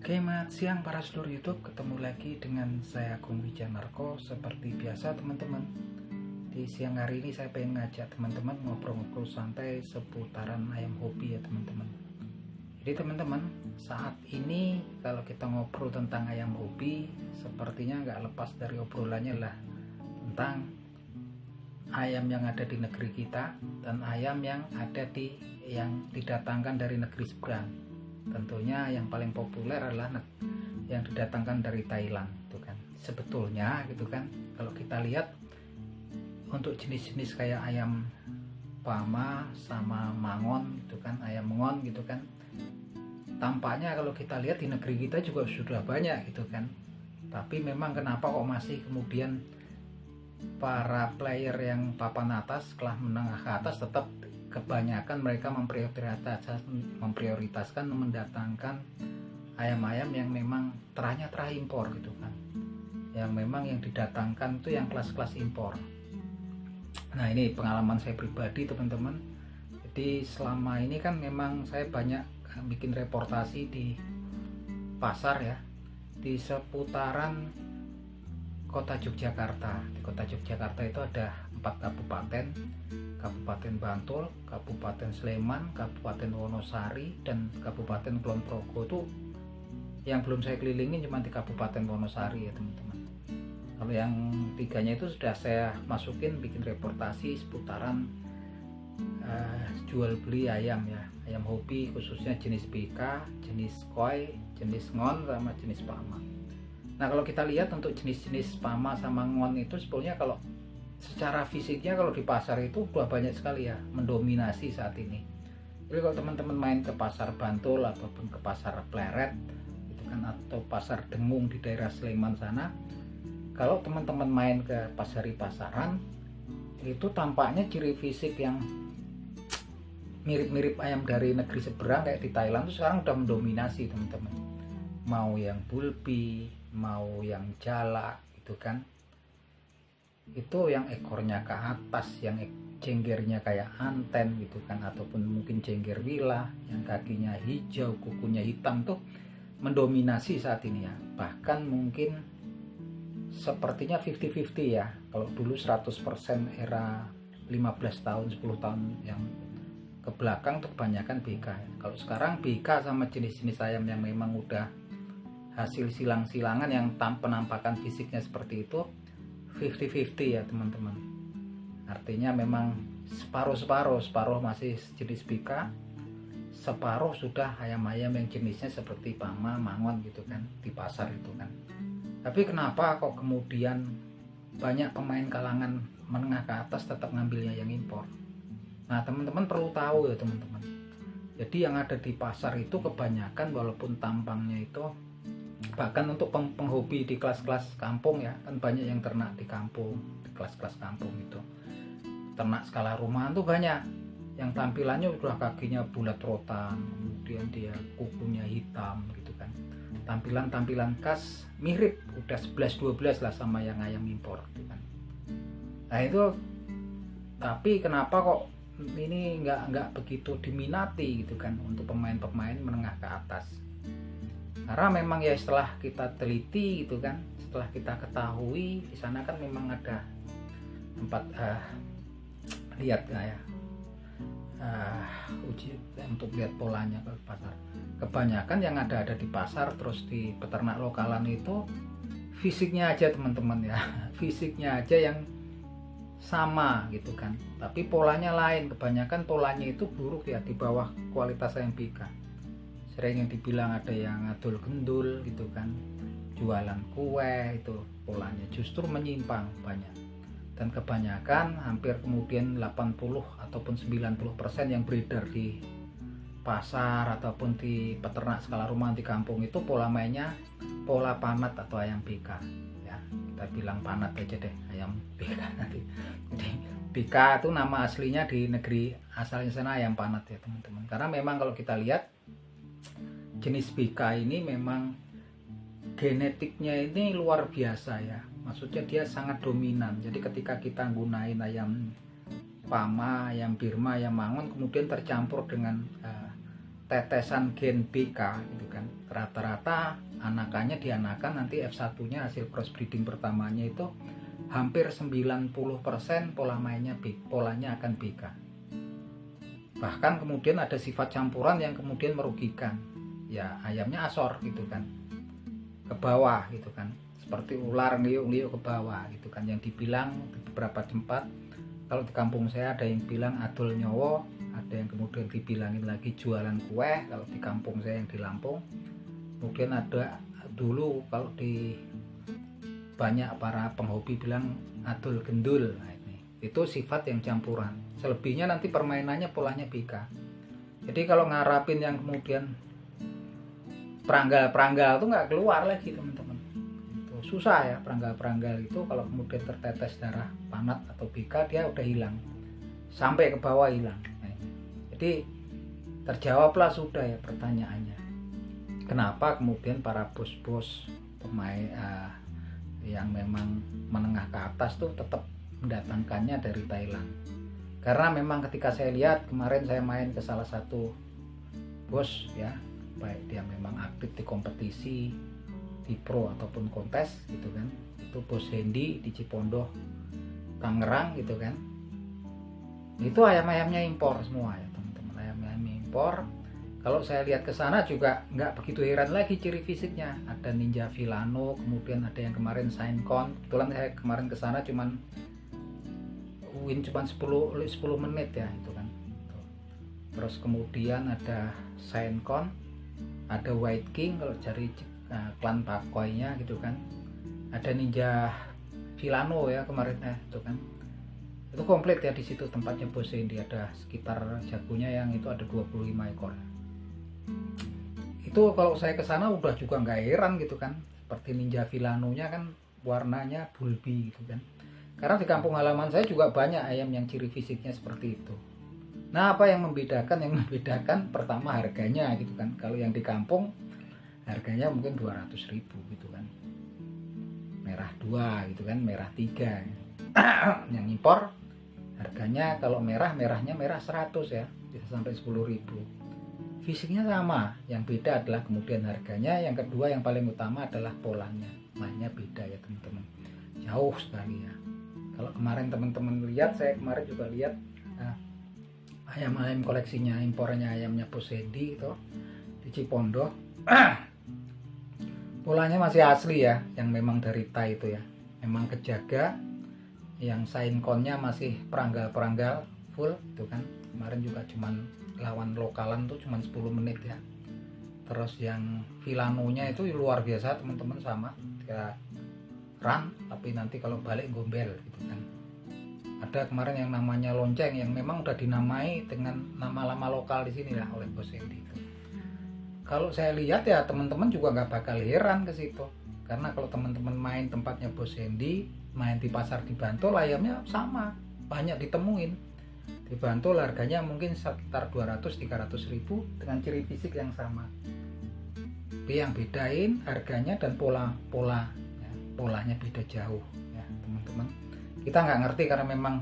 Oke, selamat siang para seluruh YouTube. Ketemu lagi dengan saya Agung Wijanarko. Seperti biasa teman-teman, di siang hari ini saya pengen ngajak teman-teman ngobrol-ngobrol santai seputaran ayam hobi ya teman-teman. Jadi teman-teman, saat ini kalau kita ngobrol tentang ayam hobi, sepertinya nggak lepas dari obrolannya lah tentang ayam yang ada di negeri kita dan ayam yang ada yang didatangkan dari negeri seberang. Tentunya yang paling populer adalah yang didatangkan dari Thailand, gitu kan. Sebetulnya gitu kan, kalau kita lihat untuk jenis-jenis kayak ayam Pama sama Mangon gitu kan, ayam Mengon gitu kan, tampaknya kalau kita lihat di negeri kita juga sudah banyak gitu kan. Tapi memang kenapa kok masih kemudian para player yang papan atas, kelas menengah ke atas, tetap kebanyakan mereka memprioritaskan mendatangkan ayam-ayam yang memang terimpor gitu kan, yang memang yang didatangkan itu yang kelas-kelas impor. Nah, ini pengalaman saya pribadi teman-teman. Jadi selama ini kan memang saya banyak bikin reportasi di pasar ya, di seputaran kota Yogyakarta. Di kota Yogyakarta itu ada 4 kabupaten: Kabupaten Bantul, Kabupaten Sleman, Kabupaten Wonosari, dan Kabupaten Kulon Progo. Itu yang belum saya kelilingin cuma di Kabupaten Wonosari ya teman-teman. Kalau yang 3-nya itu sudah saya masukin bikin reportasi seputaran jual beli ayam ya, ayam hobi khususnya jenis BK, jenis koi, jenis ngon, sama jenis Pama. Nah, kalau kita lihat untuk jenis-jenis Pama sama ngon itu sebetulnya kalau secara fisiknya kalau di pasar itu udah banyak sekali ya, mendominasi saat ini. Jadi kalau teman-teman main ke pasar Bantul ataupun ke pasar Pleret gitu kan, atau pasar Dengung di daerah Sleman sana, kalau teman-teman main ke pasaran itu tampaknya ciri fisik yang mirip-mirip ayam dari negeri seberang kayak di Thailand itu sekarang udah mendominasi teman-teman. Mau yang bulbi, mau yang jala gitu kan, itu yang ekornya ke atas, yang jenggernya kayak anten gitu kan, ataupun mungkin jengger wila, yang kakinya hijau, kukunya hitam, tuh mendominasi saat ini ya. Bahkan mungkin sepertinya 50-50 ya. Kalau dulu 100% era 15 tahun 10 tahun yang ke belakang tuh kebanyakan BK ya. Kalau sekarang BK sama jenis-jenis ayam yang memang udah hasil silang-silangan yang penampakan fisiknya seperti itu 50-50 ya teman-teman. Artinya memang separuh masih jenis BK, separuh sudah ayam-ayam yang jenisnya seperti Pama, Mangon gitu kan di pasar itu kan. Tapi kenapa kok kemudian banyak pemain kalangan menengah ke atas tetap ngambilnya yang impor? Nah, teman-teman perlu tahu ya teman-teman. Jadi yang ada di pasar itu kebanyakan walaupun tampangnya itu, bahkan untuk penghobi di kelas-kelas kampung ya, kan banyak yang ternak di kampung, di kelas-kelas kampung itu ternak skala rumahan tuh banyak yang tampilannya udah kakinya bulat rotan, kemudian dia kukunya hitam gitu kan, tampilan khas mirip udah 11-12 lah sama yang ayam impor gitu kan. Nah itu, tapi kenapa kok ini nggak begitu diminati gitu kan untuk pemain-pemain menengah ke atas? Karena memang ya setelah kita teliti gitu kan, setelah kita ketahui di sana kan memang ada tempat lihat nggak ya, uji untuk lihat polanya ke pasar. Kebanyakan yang ada di pasar terus di peternak lokalan itu fisiknya aja teman-teman ya, fisiknya aja yang sama gitu kan, tapi polanya lain. Kebanyakan polanya itu buruk ya, di bawah kualitas ayam BK. Sering yang dibilang ada yang ngadul gendul gitu kan, jualan kue, itu polanya justru menyimpang banyak. Dan kebanyakan hampir kemudian 80 ataupun 90% yang beredar di pasar ataupun di peternak skala rumahan di kampung itu pola mainnya pola panat atau ayam BK ya. Kita bilang panat aja deh, ayam BK nanti. Jadi BK itu nama aslinya di negeri asalnya sana ayam panat ya teman-teman. Karena memang kalau kita lihat jenis BK ini memang genetiknya ini luar biasa ya, maksudnya dia sangat dominan. Jadi ketika kita gunain ayam Pama, ayam Birma, ayam Mangon kemudian tercampur dengan tetesan gen BK gitu kan, rata-rata anakannya dianakan nanti F1-nya hasil crossbreeding pertamanya itu hampir 90% polanya akan BK. Bahkan kemudian ada sifat campuran yang kemudian merugikan. Ya ayamnya asor gitu kan, ke bawah gitu kan, seperti ular ngeliuk-ngeliuk ke bawah gitu kan, yang dibilang di beberapa tempat. Kalau di kampung saya ada yang bilang adol nyowo, ada yang kemudian dibilangin lagi jualan kue kalau di kampung saya yang di Lampung. Kemudian ada dulu kalau di banyak para penghobi bilang adol gendul. Nah, itu sifat yang campuran. Selebihnya nanti permainannya polanya BK. Jadi kalau ngarapin yang kemudian peranggal itu nggak keluar lagi teman-teman. Itu susah ya, peranggal itu kalau kemudian tertetes darah panat atau BK dia udah hilang, sampai ke bawah hilang. Nah, jadi terjawablah sudah ya pertanyaannya, kenapa kemudian para bos-bos pemain yang memang menengah ke atas tuh tetap mendatangkannya dari Thailand. Karena memang ketika saya lihat kemarin saya main ke salah satu bos ya, baik dia memang aktif di kompetisi, di pro ataupun kontes gitu kan, itu bos Hendy di Cipondoh, Tangerang gitu kan, itu ayam-ayamnya impor semua ya teman-teman, ayam-ayam impor. Kalau saya lihat ke sana juga nggak begitu heran lagi ciri fisiknya, ada Ninja Villano, kemudian ada yang kemarin Saincon. Kebetulan saya kemarin ke sana cuman 10 menit ya itu kan. Terus kemudian ada Saincon, ada White King kalau cari klan Pakoinya gitu kan, ada Ninja Villano ya kemarin itu kan, itu komplit ya. Di situ tempatnya Bos Hendy, ada sekitar jagonya yang itu ada 25 ekor. Itu kalau saya ke sana udah juga nggak heran gitu kan, seperti Ninja Villano-nya kan warnanya bulbi gitu kan. Karena di kampung halaman saya juga banyak ayam yang ciri fisiknya seperti itu. Nah, apa yang membedakan? Yang membedakan pertama harganya gitu kan. Kalau yang di kampung harganya mungkin 200.000 gitu kan. Merah 2 gitu kan, merah 3. Yang impor harganya kalau merahnya merah 100 ya, bisa sampai 10.000. Fisiknya sama, yang beda adalah kemudian harganya. Yang kedua yang paling utama adalah polanya. Mainnya beda ya teman-teman. Jauh sekali ya. Kalau kemarin teman-teman lihat, saya kemarin juga lihat ayam-ayam koleksinya impornya ayamnya Bos Hendy itu di Cipondoh. Polanya masih asli ya, yang memang dari Thai itu ya, memang kejaga. Yang Sainconnya masih peranggal full itu kan. Kemarin juga cuman lawan lokalan tuh cuman 10 menit ya. Terus yang Villano-nya itu luar biasa teman-teman, sama kayak run tapi nanti kalau balik gombel gitu kan. Ada kemarin yang namanya lonceng, yang memang udah dinamai dengan nama-nama lokal di sini lah oleh Bos Hendy itu. Kalau saya lihat ya teman-teman juga nggak bakal heran ke situ, karena kalau teman-teman main tempatnya Bos Hendy, main di pasar di Bantul, ayamnya sama, banyak ditemuin. Di Bantul harganya mungkin sekitar 200-300 ribu dengan ciri fisik yang sama. Tapi yang bedain harganya dan polanya beda jauh ya teman-teman. Kita nggak ngerti karena memang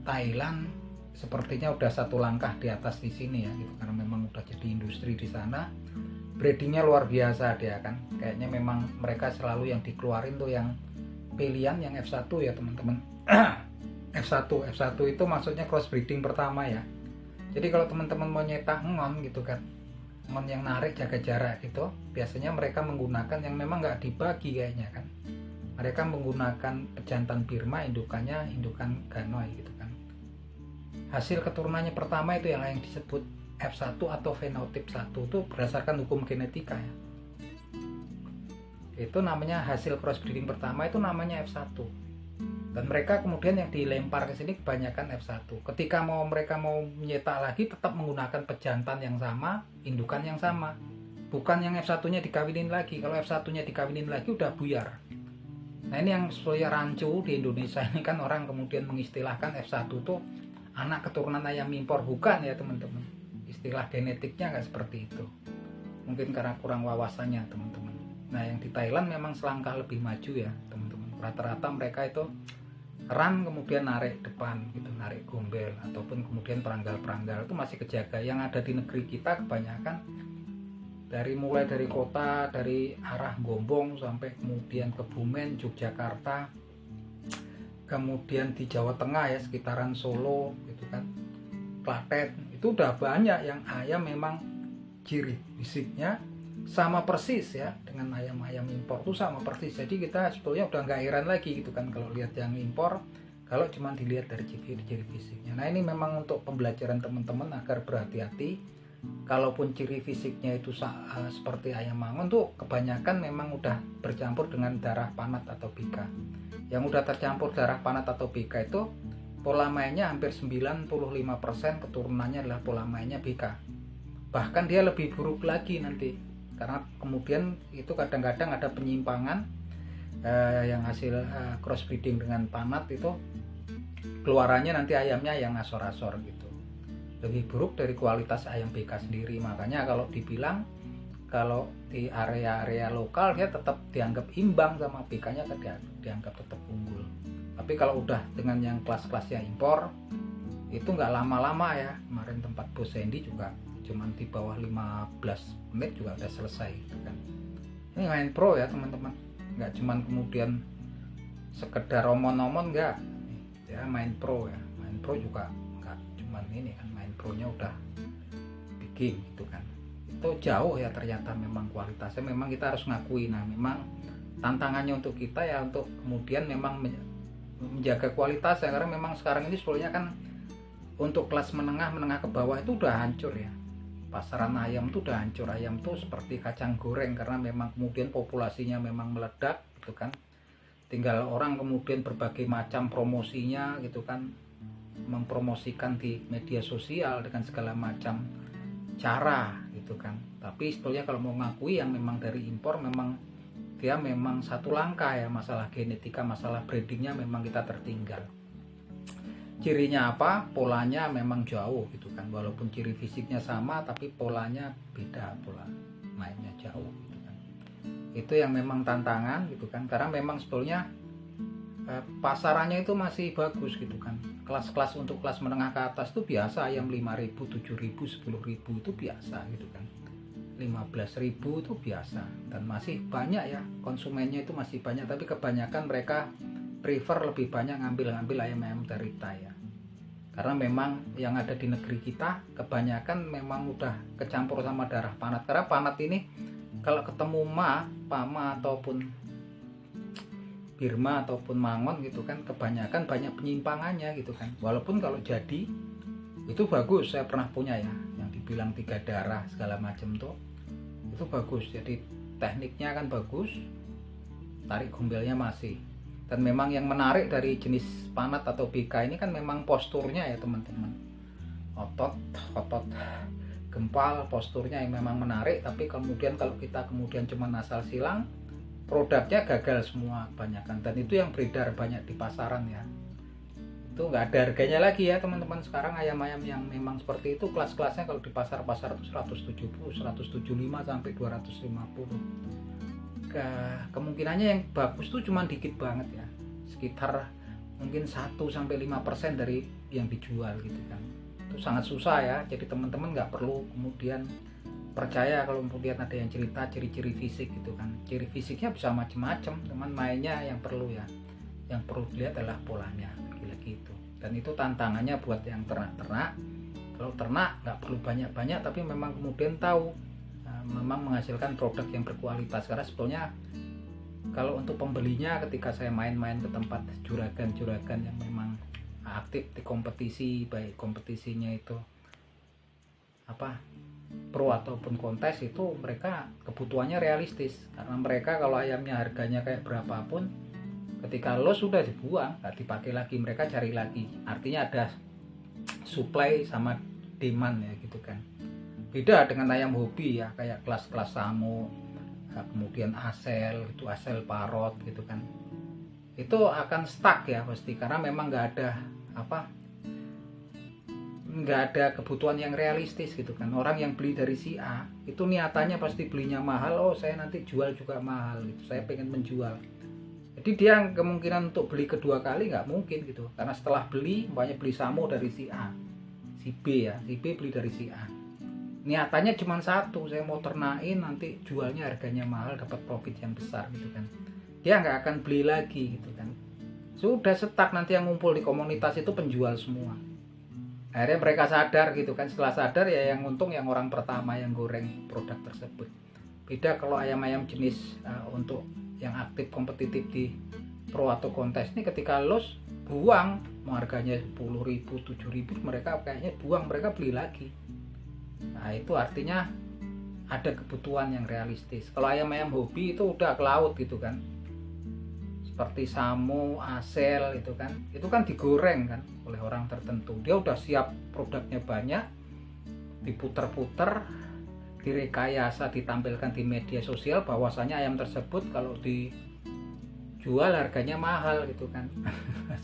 Thailand sepertinya udah satu langkah di atas di sini ya gitu, karena memang udah jadi industri di sana. Breedingnya luar biasa dia kan, kayaknya memang mereka selalu yang dikeluarin tuh yang pilihan yang F1 ya teman-teman. F1 itu maksudnya cross breeding pertama ya. Jadi kalau teman-teman mau nyetak ngon gitu kan, ngon yang narik jaga jarak gitu, biasanya mereka menggunakan yang memang nggak dibagi kayaknya kan. Mereka menggunakan pejantan Birma, indukannya indukan Ganoi gitu kan. Hasil keturunannya pertama itu yang disebut F1 atau fenotip 1 itu berdasarkan hukum genetika ya. Itu namanya hasil crossbreeding pertama itu namanya F1. Dan mereka kemudian yang dilempar ke sini kebanyakan F1. Ketika mereka mau menyetak lagi tetap menggunakan pejantan yang sama, indukan yang sama. Bukan yang F1-nya dikawinin lagi. Kalau F1-nya dikawinin lagi udah buyar. Nah ini yang sesuai rancu di Indonesia ini kan, orang kemudian mengistilahkan F1 itu anak keturunan ayam impor. Bukan ya teman-teman, istilah genetiknya nggak seperti itu. Mungkin karena kurang wawasannya teman-teman. Nah yang di Thailand memang selangkah lebih maju ya teman-teman. Rata-rata mereka itu keran kemudian narik depan gitu, narik gombel ataupun kemudian peranggal-peranggal itu masih kejaga. Yang ada di negeri kita kebanyakan mulai dari kota, dari arah Gombong sampai kemudian Kebumen, Yogyakarta, kemudian di Jawa Tengah ya sekitaran Solo gitu kan, Klaten, itu udah banyak yang ayam memang ciri fisiknya sama persis ya dengan ayam-ayam impor tuh sama persis. Jadi kita sebetulnya udah nggak heran lagi gitu kan kalau lihat yang impor, kalau cuma dilihat dari ciri fisiknya. Nah ini memang untuk pembelajaran teman-teman agar berhati-hati. Kalaupun ciri fisiknya itu seperti ayam mangon tuh kebanyakan memang udah bercampur dengan darah panat atau bika. Yang udah tercampur darah panat atau bika itu pola mainnya hampir 95% keturunannya adalah pola mainnya bika. Bahkan dia lebih buruk lagi nanti, karena kemudian itu kadang-kadang ada penyimpangan yang hasil crossbreeding dengan panat itu keluarannya nanti ayamnya yang asor-asor gitu, lebih buruk dari kualitas ayam BK sendiri. Makanya kalau dibilang kalau di area-area lokal dia tetap dianggap imbang sama BK-nya, dianggap tetap unggul. Tapi kalau udah dengan yang kelas-kelasnya impor itu nggak lama-lama ya. Kemarin tempat Bos Sandy juga cuman di bawah 15 menit juga udah selesai gitu kan. Ini main pro ya teman-teman, nggak cuman kemudian sekedar omon-omon, nggak ya, main pro ya. Main pro juga nggak cuman ini kan, main pro-nya udah bikin gitu kan. Itu jauh ya ternyata memang kualitasnya, memang kita harus ngakui. Nah memang tantangannya untuk kita ya untuk kemudian memang menjaga kualitas ya, karena memang sekarang ini sebetulnya kan untuk kelas menengah ke bawah itu udah hancur ya. Pasaran ayam tuh udah hancur, ayam tuh seperti kacang goreng karena memang kemudian populasinya memang meledak gitu kan. Tinggal orang kemudian berbagai macam promosinya gitu kan, mempromosikan di media sosial dengan segala macam cara gitu kan. Tapi sebetulnya kalau mau ngakui yang memang dari impor, memang dia memang satu langkah ya, masalah genetika, masalah breedingnya memang kita tertinggal. Cirinya apa? Polanya memang jauh gitu kan. Walaupun ciri fisiknya sama tapi polanya beda, pola mainnya jauh gitu kan. Itu yang memang tantangan gitu kan. Karena memang sebetulnya pasarannya itu masih bagus gitu kan. Kelas-kelas untuk kelas menengah ke atas itu biasa, ayam 5.000, 7.000, 10.000 itu biasa gitu kan. 15.000 itu biasa, dan masih banyak ya konsumennya, itu masih banyak, tapi kebanyakan mereka prefer lebih banyak ngambil ayam-ayam dari Thai ya. Karena memang yang ada di negeri kita kebanyakan memang udah kecampur sama darah panat. Karena panat ini kalau ketemu Pama ataupun Birma ataupun Mangon gitu kan, kebanyakan banyak penyimpangannya gitu kan. Walaupun kalau jadi itu bagus, saya pernah punya ya yang dibilang 3 darah segala macam tuh, itu bagus. Jadi tekniknya kan bagus, tarik gombelnya masih. Dan memang yang menarik dari jenis panat atau BK ini kan memang posturnya ya teman-teman. Otot gempal, posturnya yang memang menarik. Tapi kemudian kalau kita kemudian cuma asal silang, produknya gagal semua kebanyakan. Dan itu yang beredar banyak di pasaran ya. Itu nggak ada harganya lagi ya teman-teman. Sekarang ayam-ayam yang memang seperti itu kelas-kelasnya kalau di pasar-pasar itu 170, 175 sampai 250. Kemungkinannya yang bagus tuh cuma dikit banget ya, sekitar mungkin 1-5% dari yang dijual gitu kan. Itu sangat susah ya. Jadi teman-teman nggak perlu kemudian percaya kalau kemudian ada yang cerita ciri-ciri fisik gitu kan. Ciri fisiknya bisa macam-macam, teman mainnya yang perlu ya, yang perlu dilihat adalah polanya lagi-lagi itu. Dan itu tantangannya buat yang ternak-ternak. Kalau ternak nggak perlu banyak-banyak, tapi memang kemudian tahu memang menghasilkan produk yang berkualitas. Karena sebetulnya kalau untuk pembelinya, ketika saya main-main ke tempat juragan-juragan yang memang aktif di kompetisi, baik kompetisinya itu pro ataupun kontes, itu mereka kebutuhannya realistis. Karena mereka kalau ayamnya harganya kayak berapapun, ketika los sudah dibuang, nggak dipakai lagi, mereka cari lagi. Artinya ada supply sama demand ya gitu kan. Beda dengan ayam hobi ya, kayak kelas-kelas Samo, kemudian Asel, itu Asel Parot gitu kan. Itu akan stuck ya pasti, karena memang nggak ada kebutuhan yang realistis gitu kan. Orang yang beli dari si A itu niatannya pasti belinya mahal, oh saya nanti jual juga mahal gitu, saya pengen menjual. Jadi dia kemungkinan untuk beli kedua kali nggak mungkin gitu, karena setelah beli banyak beli samo dari si A, si B ya, si B beli dari si A. Niatannya cuma satu, saya mau ternain nanti jualnya harganya mahal dapat profit yang besar gitu kan. Dia nggak akan beli lagi gitu kan. Sudah stuck, nanti yang ngumpul di komunitas itu penjual semua. Akhirnya mereka sadar gitu kan, setelah sadar ya yang untung yang orang pertama yang goreng produk tersebut. Beda kalau ayam-ayam jenis untuk yang aktif kompetitif di pro atau kontes ini, ketika los buang, mau harganya 10.000 7.000 mereka kayaknya buang, mereka beli lagi. Nah itu artinya ada kebutuhan yang realistis. Kalau ayam-ayam hobi itu udah ke laut gitu kan, seperti samo, asel itu kan digoreng kan oleh orang tertentu. Dia udah siap produknya banyak, diputer-puter, direkayasa, ditampilkan di media sosial bahwasanya ayam tersebut kalau dijual harganya mahal gitu kan.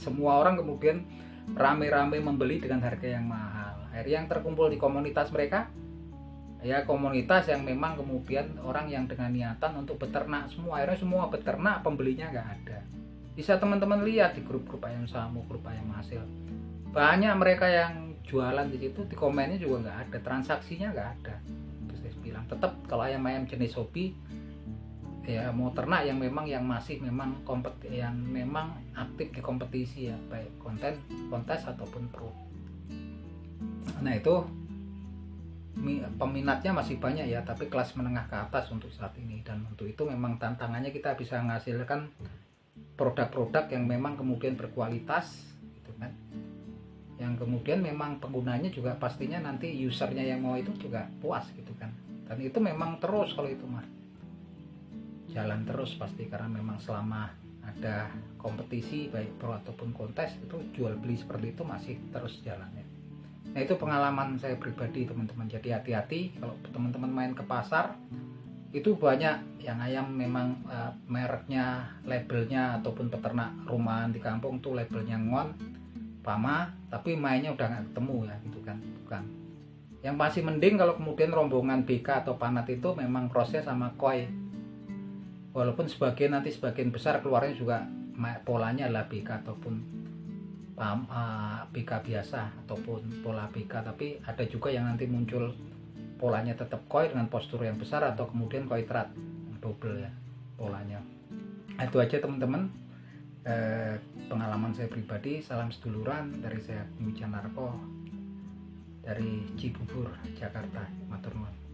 Semua orang kemudian rame-rame membeli dengan harga yang mahal. Akhirnya yang terkumpul di komunitas mereka ya komunitas yang memang kemudian orang yang dengan niatan untuk beternak semua. Akhirnya semua beternak, pembelinya nggak ada. Bisa teman-teman lihat di grup-grup ayam samo, grup ayam hasil, banyak mereka yang jualan di situ, di komennya juga nggak ada, transaksinya nggak ada. Terus saya bilang tetap kalau ayam-ayam jenis hobi ya mau ternak yang memang yang masih memang yang memang aktif di kompetisi ya, baik kontes ataupun pro. Nah itu peminatnya masih banyak ya, tapi kelas menengah ke atas untuk saat ini. Dan untuk itu memang tantangannya kita bisa menghasilkan produk-produk yang memang kemudian berkualitas gitu kan, yang kemudian memang penggunanya juga pastinya nanti usernya yang mau itu juga puas gitu kan. Dan itu memang terus, kalau itu mah jalan terus pasti, karena memang selama ada kompetisi baik pro ataupun kontes itu jual beli seperti itu masih terus jalannya. Nah itu pengalaman saya pribadi teman-teman. Jadi hati-hati kalau teman-teman main ke pasar, itu banyak yang ayam memang mereknya, labelnya ataupun peternak rumahan di kampung tuh labelnya ngon, pama, tapi mainnya udah nggak ketemu ya gitu kan. Bukan. Yang masih mending kalau kemudian rombongan BK atau panat itu memang crossnya sama koi. Walaupun sebagian besar keluarnya juga polanya adalah BK ataupun BK biasa ataupun pola BK, tapi ada juga yang nanti muncul polanya tetap koi dengan postur yang besar atau kemudian koi terat double ya polanya. Itu aja teman-teman pengalaman saya pribadi. Salam seduluran dari saya Bumi Canarko dari Cibubur, Jakarta. Matur nuwun.